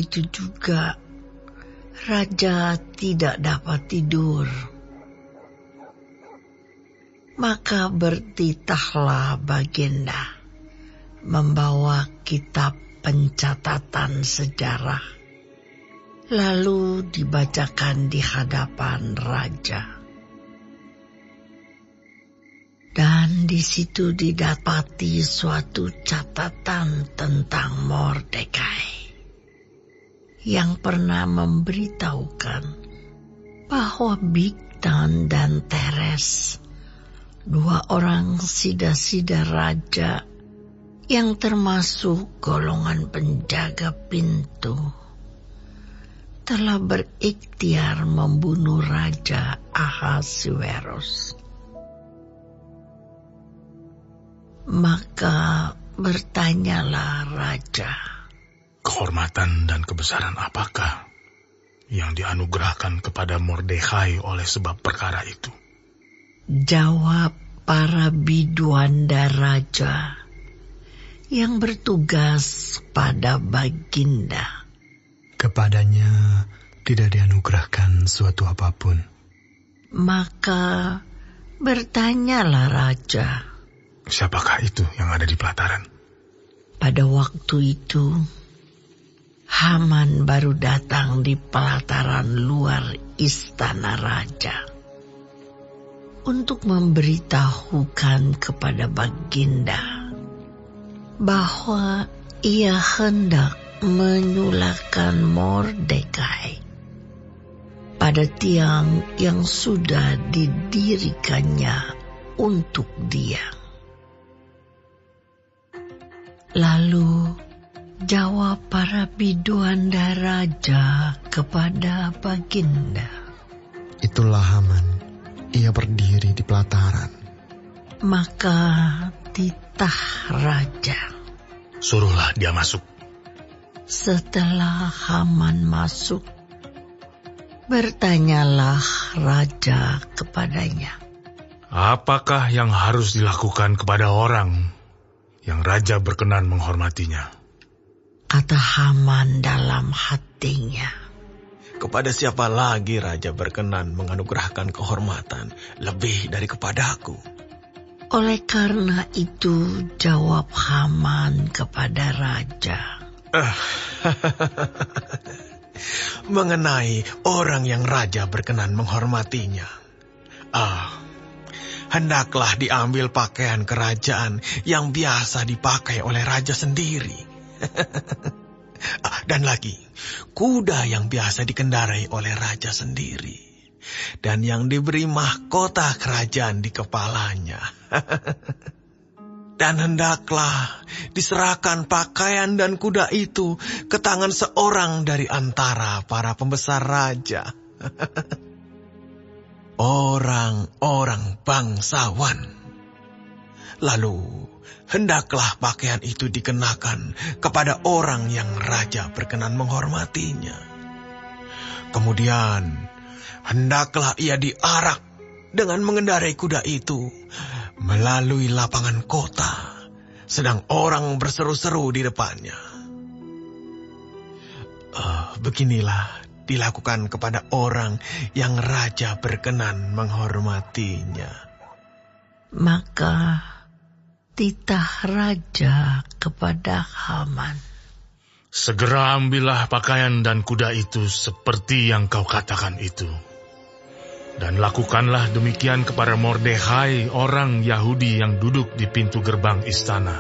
itu juga raja tidak dapat tidur. Maka bertitahlah Baginda membawa kitab pencatatan sejarah, lalu dibacakan di hadapan raja. Dan di situ didapati suatu catatan tentang Mordekai yang pernah memberitahukan bahwa Bigtan dan Teres, dua orang sida-sida raja yang termasuk golongan penjaga pintu, telah berikhtiar membunuh Raja Ahasuerus. Maka bertanyalah raja, kehormatan dan kebesaran apakah yang dianugerahkan kepada Mordekai oleh sebab perkara itu? Jawab para biduanda raja yang bertugas pada Baginda. Kepadanya tidak dianugerahkan suatu apapun. Maka bertanyalah raja, siapakah itu yang ada di pelataran? Pada waktu itu, Haman baru datang di pelataran luar istana raja untuk memberitahukan kepada Baginda bahwa ia hendak menyulahkan Mordekai pada tiang yang sudah didirikannya untuk dia. Lalu jawab para biduanda raja kepada Baginda, itulah Haman, ia berdiri di pelataran. Maka titah raja, suruhlah dia masuk. Setelah Haman masuk, bertanyalah raja kepadanya, apakah yang harus dilakukan kepada orang yang raja berkenan menghormatinya? Kata Haman dalam hatinya, kepada siapa lagi raja berkenan menganugerahkan kehormatan lebih dari kepadaku? Oleh karena itu jawab Haman kepada raja, mengenai orang yang raja berkenan menghormatinya, hendaklah diambil pakaian kerajaan yang biasa dipakai oleh raja sendiri. Dan lagi, kuda yang biasa dikendarai oleh raja sendiri, dan yang diberi mahkota kerajaan di kepalanya. Dan hendaklah diserahkan pakaian dan kuda itu ke tangan seorang dari antara para pembesar raja. Orang-orang bangsawan. Lalu hendaklah pakaian itu dikenakan kepada orang yang raja berkenan menghormatinya. Kemudian hendaklah ia diarak dengan mengendarai kuda itu melalui lapangan kota, sedang orang berseru-seru di depannya. Beginilah dilakukan kepada orang yang raja berkenan menghormatinya. Maka titah raja kepada Haman, segera ambillah pakaian dan kuda itu seperti yang kau katakan itu. Dan lakukanlah demikian kepada Mordekai, orang Yahudi yang duduk di pintu gerbang istana.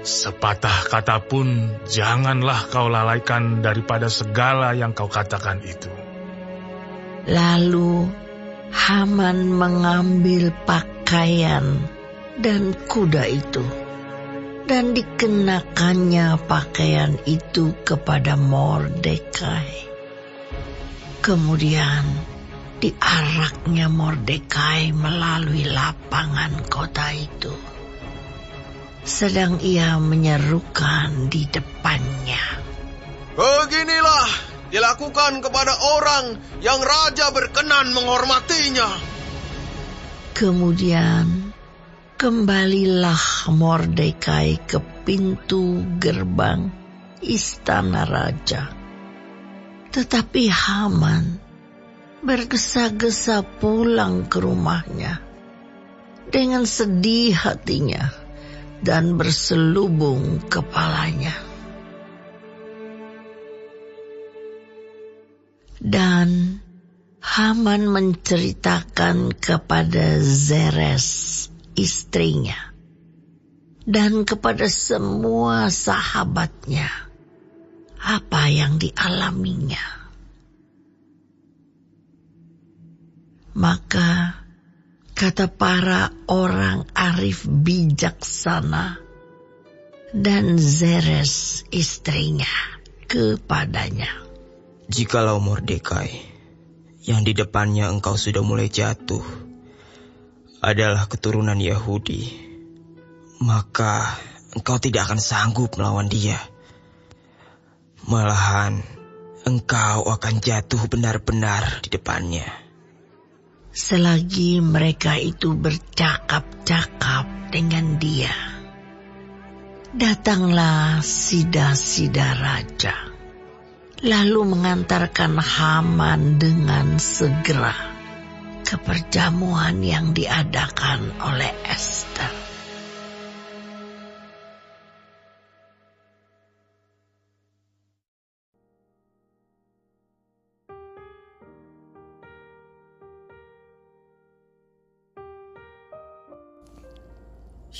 Sepatah kata pun janganlah kau lalaikan daripada segala yang kau katakan itu. Lalu Haman mengambil pakaian dan kuda itu, dan dikenakannya pakaian itu kepada Mordekai. Kemudian diaraknya Mordekai melalui lapangan kota itu, sedang ia menyerukan di depannya, beginilah dilakukan kepada orang yang raja berkenan menghormatinya. Kemudian kembalilah Mordekai ke pintu gerbang istana raja. Tetapi Haman bergesa-gesa pulang ke rumahnya dengan sedih hatinya dan berselubung kepalanya. Dan Haman menceritakan kepada Zeres, istrinya, dan kepada semua sahabatnya apa yang dialaminya. Maka kata para orang arif bijaksana dan Zeres istrinya kepadanya, "Jikalau Mordekai yang di depannya engkau sudah mulai jatuh adalah keturunan Yahudi, maka engkau tidak akan sanggup melawan dia. Malahan engkau akan jatuh benar-benar di depannya." Selagi mereka itu bercakap-cakap dengan dia, datanglah sida-sida raja, lalu mengantarkan Haman dengan segera ke perjamuan yang diadakan oleh Ester.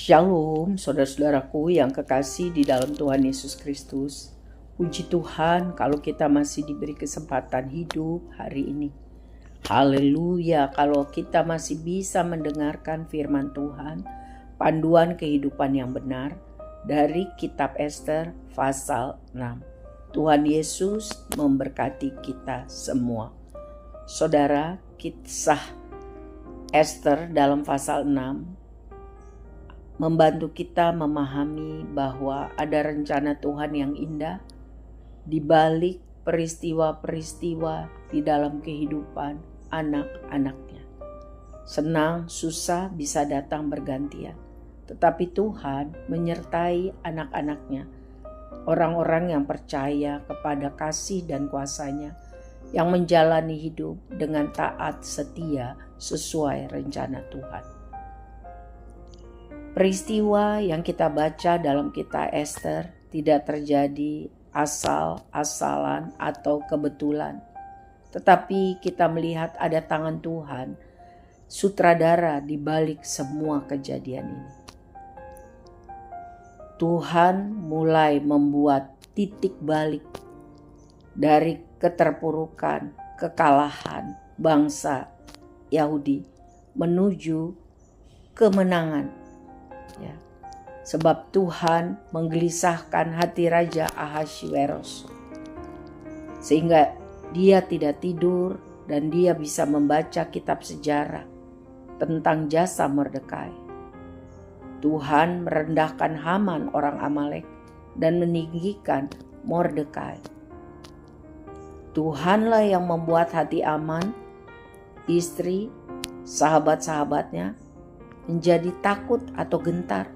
Shalom, saudara-saudaraku yang kekasih di dalam Tuhan Yesus Kristus. Puji Tuhan kalau kita masih diberi kesempatan hidup hari ini. Haleluya kalau kita masih bisa mendengarkan firman Tuhan, panduan kehidupan yang benar dari kitab Ester pasal 6. Tuhan Yesus memberkati kita semua. Saudara, kisah Ester dalam pasal 6 membantu kita memahami bahwa ada rencana Tuhan yang indah di balik peristiwa-peristiwa di dalam kehidupan anak-anaknya. Senang, susah bisa datang bergantian, tetapi Tuhan menyertai anak-anaknya, orang-orang yang percaya kepada kasih dan kuasa-Nya, yang menjalani hidup dengan taat setia sesuai rencana Tuhan. Peristiwa yang kita baca dalam kitab Ester tidak terjadi asal-asalan atau kebetulan. Tetapi kita melihat ada tangan Tuhan, sutradara di balik semua kejadian ini. Tuhan mulai membuat titik balik dari keterpurukan, kekalahan bangsa Yahudi menuju kemenangan. Ya, sebab Tuhan menggelisahkan hati Raja Ahasveros sehingga dia tidak tidur dan dia bisa membaca kitab sejarah tentang jasa Mordekai. Tuhan merendahkan Haman orang Amalek dan meninggikan Mordekai. Tuhanlah yang membuat hati Haman, istri, sahabat-sahabatnya menjadi takut atau gentar.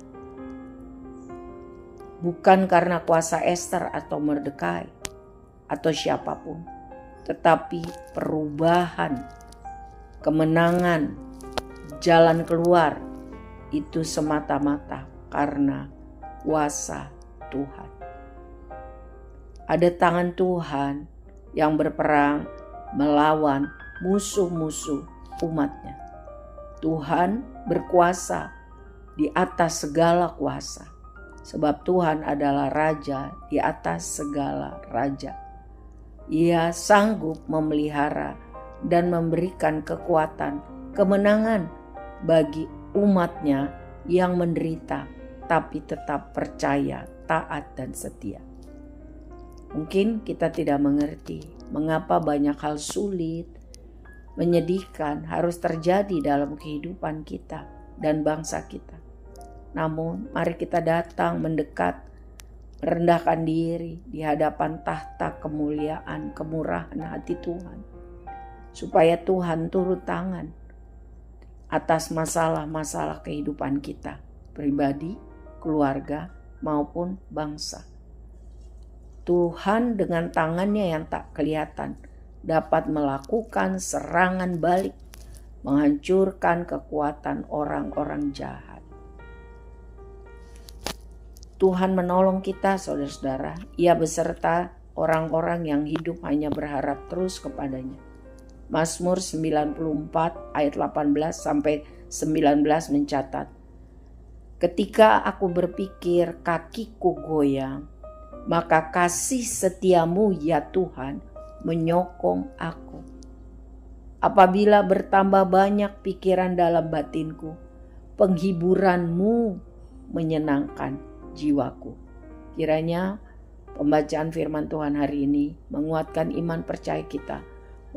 Bukan karena kuasa Ester atau Mordekai atau siapapun, tetapi perubahan, kemenangan, jalan keluar itu semata-mata karena kuasa Tuhan. Ada tangan Tuhan yang berperang melawan musuh-musuh umat-Nya. Tuhan berkuasa di atas segala kuasa, sebab Tuhan adalah Raja di atas segala raja. Ia sanggup memelihara dan memberikan kekuatan, kemenangan bagi umat-Nya yang menderita, tapi tetap percaya, taat, dan setia. Mungkin kita tidak mengerti mengapa banyak hal sulit, menyedihkan harus terjadi dalam kehidupan kita dan bangsa kita. Namun mari kita datang mendekat, merendahkan diri di hadapan tahta kemuliaan, kemurahan hati Tuhan, supaya Tuhan turun tangan atas masalah-masalah kehidupan kita, pribadi, keluarga, maupun bangsa. Tuhan dengan tangannya yang tak kelihatan dapat melakukan serangan balik, menghancurkan kekuatan orang-orang jahat. Tuhan menolong kita, saudara-saudara. Ia beserta orang-orang yang hidup hanya berharap terus kepadanya. Mazmur 94 ayat 18 sampai 19 mencatat, ketika aku berpikir kakiku goyang, maka kasih setiamu ya Tuhan menyokong aku. Apabila bertambah banyak pikiran dalam batinku, penghiburanmu menyenangkan jiwaku. Kiranya pembacaan firman Tuhan hari ini menguatkan iman percaya kita,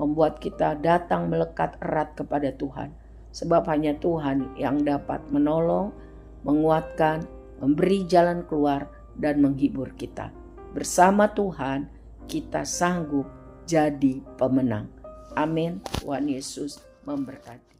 membuat kita datang melekat erat kepada Tuhan. Sebab hanya Tuhan yang dapat menolong, menguatkan, memberi jalan keluar, dan menghibur kita. Bersama Tuhan, kita sanggup jadi pemenang. Amin. Tuhan Yesus memberkati.